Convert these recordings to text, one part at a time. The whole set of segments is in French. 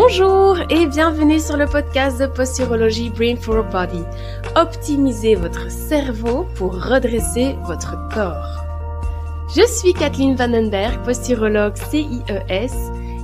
Bonjour et bienvenue sur le podcast de Posturologie Brain for Body. Optimisez votre cerveau pour redresser votre corps. Je suis Kathleen Vandenberg, posturologue CIES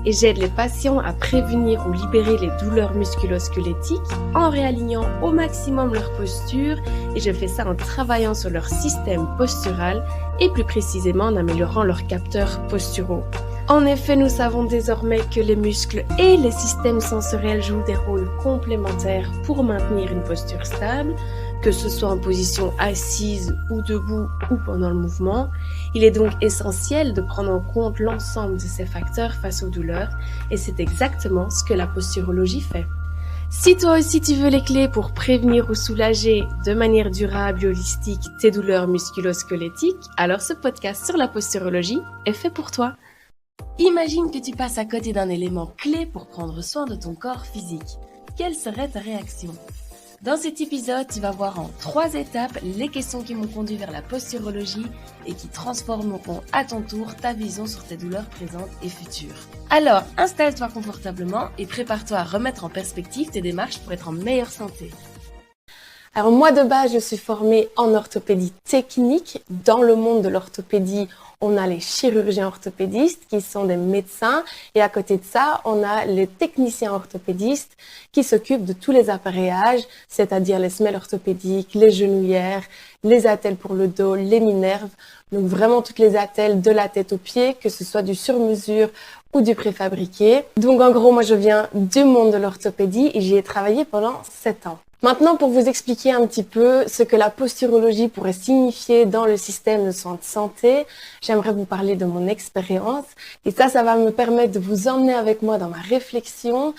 et j'aide les patients à prévenir ou libérer les douleurs musculo-squelettiques en réalignant au maximum leur posture et je fais ça en travaillant sur leur système postural et plus précisément en améliorant leurs capteurs posturaux. En effet, nous savons désormais que les muscles et les systèmes sensoriels jouent des rôles complémentaires pour maintenir une posture stable, que ce soit en position assise ou debout ou pendant le mouvement. Il est donc essentiel de prendre en compte l'ensemble de ces facteurs face aux douleurs et c'est exactement ce que la posturologie fait. Si toi aussi tu veux les clés pour prévenir ou soulager de manière durable et holistique tes douleurs musculo-squelettiques, alors ce podcast sur la posturologie est fait pour toi. Imagine que tu passes à côté d'un élément clé pour prendre soin de ton corps physique. Quelle serait ta réaction ? Dans cet épisode, tu vas voir en 3 étapes les questions qui m'ont conduit vers la posturologie et qui transformeront à ton tour ta vision sur tes douleurs présentes et futures. Alors, installe-toi confortablement et prépare-toi à remettre en perspective tes démarches pour être en meilleure santé. Alors moi de base, je suis formée en orthopédie technique. Dans le monde de l'orthopédie, on a les chirurgiens orthopédistes qui sont des médecins et à côté de ça, on a les techniciens orthopédistes qui s'occupent de tous les appareillages, c'est-à-dire les semelles orthopédiques, les genouillères, les attelles pour le dos, les minerves. Donc vraiment toutes les attelles de la tête aux pieds, que ce soit du sur-mesure ou du préfabriqué. Donc en gros, moi je viens du monde de l'orthopédie et j'y ai travaillé pendant 7 ans. Maintenant, pour vous expliquer un petit peu ce que la posturologie pourrait signifier dans le système de soins de santé, j'aimerais vous parler de mon expérience. Et ça va me permettre de vous emmener avec moi dans ma réflexion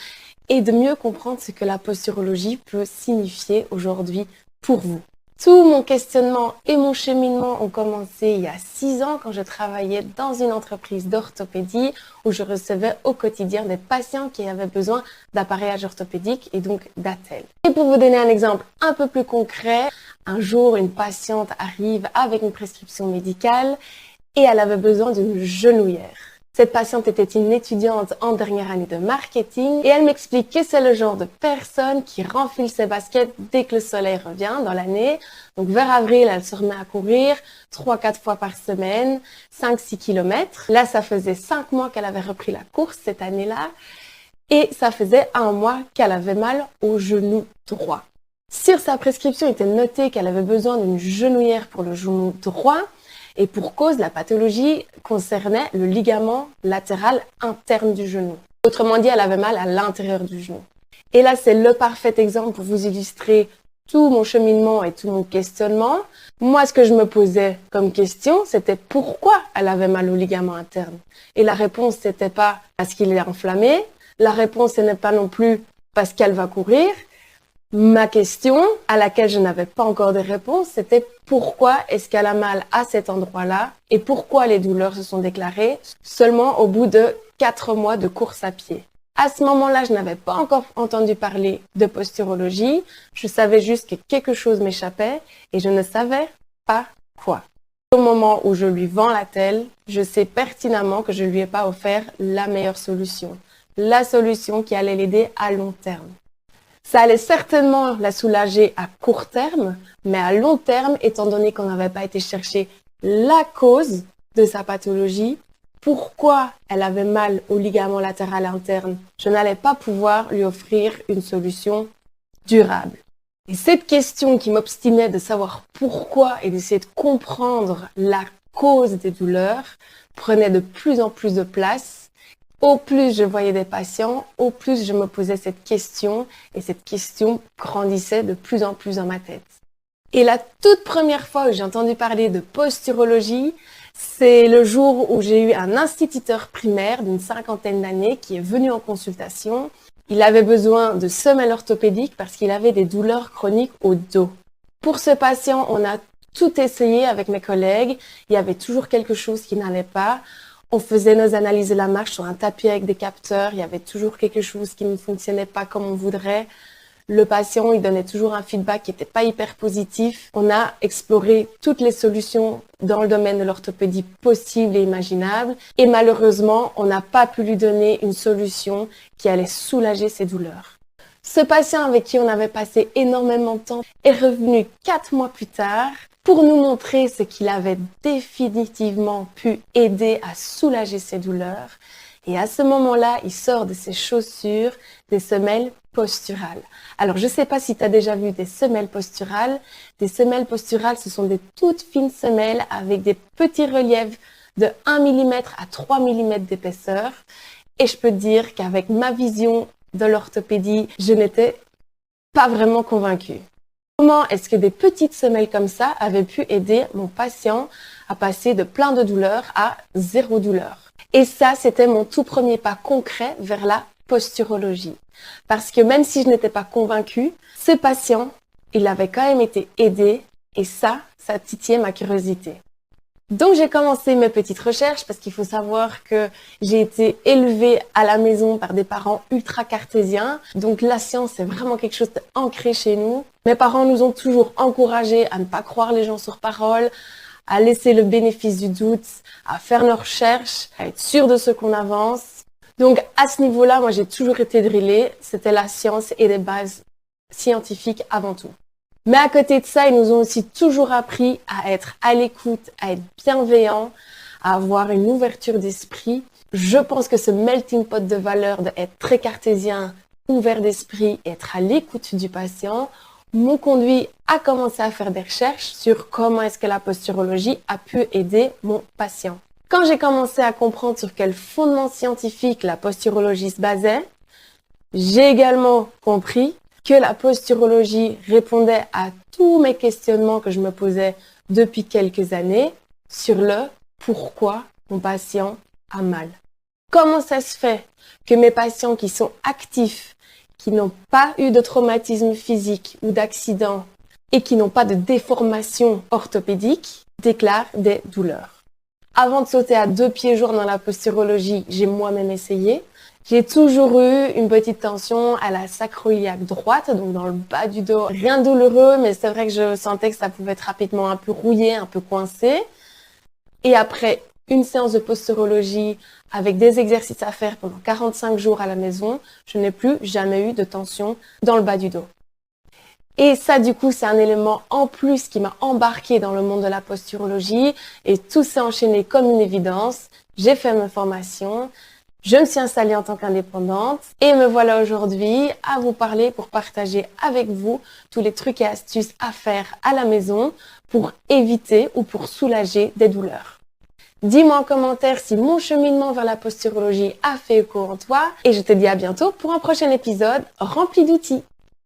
et de mieux comprendre ce que la posturologie peut signifier aujourd'hui pour vous. Tout mon questionnement et mon cheminement ont commencé il y a 6 ans quand je travaillais dans une entreprise d'orthopédie où je recevais au quotidien des patients qui avaient besoin d'appareillage orthopédique et donc d'attelles. Et pour vous donner un exemple un peu plus concret, un jour une patiente arrive avec une prescription médicale et elle avait besoin d'une genouillère. Cette patiente était une étudiante en dernière année de marketing et elle m'explique que c'est le genre de personne qui renfile ses baskets dès que le soleil revient dans l'année. Donc vers avril, elle se remet à courir 3-4 fois par semaine, 5-6 km. Là, ça faisait 5 mois qu'elle avait repris la course cette année-là et ça faisait 1 mois qu'elle avait mal au genou droit. Sur sa prescription, il était noté qu'elle avait besoin d'une genouillère pour le genou droit. Et pour cause, la pathologie concernait le ligament latéral interne du genou. Autrement dit, elle avait mal à l'intérieur du genou. Et là, c'est le parfait exemple pour vous illustrer tout mon cheminement et tout mon questionnement. Moi, ce que je me posais comme question, c'était pourquoi elle avait mal au ligament interne. Et la réponse, c'était pas parce qu'il est enflammé. La réponse, ce n'est pas non plus parce qu'elle va courir. Ma question, à laquelle je n'avais pas encore de réponse, c'était pourquoi est-ce qu'elle a mal à cet endroit-là et pourquoi les douleurs se sont déclarées seulement au bout de 4 mois de course à pied. À ce moment-là, je n'avais pas encore entendu parler de posturologie. Je savais juste que quelque chose m'échappait et je ne savais pas quoi. Au moment où je lui vends l'attelle, je sais pertinemment que je ne lui ai pas offert la meilleure solution. La solution qui allait l'aider à long terme. Ça allait certainement la soulager à court terme, mais à long terme, étant donné qu'on n'avait pas été chercher la cause de sa pathologie, pourquoi elle avait mal au ligament latéral interne, je n'allais pas pouvoir lui offrir une solution durable. Et cette question qui m'obstinait de savoir pourquoi et d'essayer de comprendre la cause des douleurs prenait de plus en plus de place. Au plus je voyais des patients, au plus je me posais cette question et cette question grandissait de plus en plus dans ma tête. Et la toute première fois où j'ai entendu parler de posturologie, c'est le jour où j'ai eu un instituteur primaire d'une 50aine d'années qui est venu en consultation. Il avait besoin de semelles orthopédiques parce qu'il avait des douleurs chroniques au dos. Pour ce patient, on a tout essayé avec mes collègues. Il y avait toujours quelque chose qui n'allait pas. On faisait nos analyses de la marche sur un tapis avec des capteurs. Il y avait toujours quelque chose qui ne fonctionnait pas comme on voudrait. Le patient, il donnait toujours un feedback qui n'était pas hyper positif. On a exploré toutes les solutions dans le domaine de l'orthopédie possibles et imaginables. Et malheureusement, on n'a pas pu lui donner une solution qui allait soulager ses douleurs. Ce patient avec qui on avait passé énormément de temps est revenu 4 mois plus tard pour nous montrer ce qu'il avait définitivement pu aider à soulager ses douleurs. Et à ce moment-là, il sort de ses chaussures des semelles posturales. Alors, je ne sais pas si tu as déjà vu des semelles posturales. Des semelles posturales, ce sont des toutes fines semelles avec des petits reliefs de 1 mm à 3 mm d'épaisseur. Et je peux te dire qu'avec ma vision de l'orthopédie, je n'étais pas vraiment convaincue. Comment est-ce que des petites semelles comme ça avaient pu aider mon patient à passer de plein de douleurs à 0 douleur? Et ça, c'était mon tout premier pas concret vers la posturologie. Parce que même si je n'étais pas convaincue, ce patient, il avait quand même été aidé et ça titillait ma curiosité. Donc j'ai commencé mes petites recherches parce qu'il faut savoir que j'ai été élevée à la maison par des parents ultra cartésiens. Donc la science, c'est vraiment quelque chose d'ancré chez nous. Mes parents nous ont toujours encouragés à ne pas croire les gens sur parole, à laisser le bénéfice du doute, à faire nos recherches, à être sûr de ce qu'on avance. Donc à ce niveau-là, moi j'ai toujours été drillée. C'était la science et des bases scientifiques avant tout. Mais à côté de ça, ils nous ont aussi toujours appris à être à l'écoute, à être bienveillants, à avoir une ouverture d'esprit. Je pense que ce melting pot de valeurs d'être très cartésien, ouvert d'esprit, être à l'écoute du patient, m'ont conduit à commencer à faire des recherches sur comment est-ce que la posturologie a pu aider mon patient. Quand j'ai commencé à comprendre sur quel fondement scientifique la posturologie se basait, j'ai également compris que la posturologie répondait à tous mes questionnements que je me posais depuis quelques années sur le pourquoi mon patient a mal. Comment ça se fait que mes patients qui sont actifs, qui n'ont pas eu de traumatisme physique ou d'accident et qui n'ont pas de déformation orthopédique déclarent des douleurs? Avant de sauter à 2 pieds joints dans la posturologie, j'ai moi-même essayé. J'ai toujours eu une petite tension à la sacro-iliaque droite, donc dans le bas du dos. Rien de douloureux, mais c'est vrai que je sentais que ça pouvait être rapidement un peu rouillé, un peu coincé. Et après une séance de posturologie avec des exercices à faire pendant 45 jours à la maison, je n'ai plus jamais eu de tension dans le bas du dos. Et ça, du coup, c'est un élément en plus qui m'a embarqué dans le monde de la posturologie et tout s'est enchaîné comme une évidence. J'ai fait ma formation. Je me suis installée en tant qu'indépendante et me voilà aujourd'hui à vous parler pour partager avec vous tous les trucs et astuces à faire à la maison pour éviter ou pour soulager des douleurs. Dis-moi en commentaire si mon cheminement vers la posturologie a fait écho en toi et je te dis à bientôt pour un prochain épisode rempli d'outils.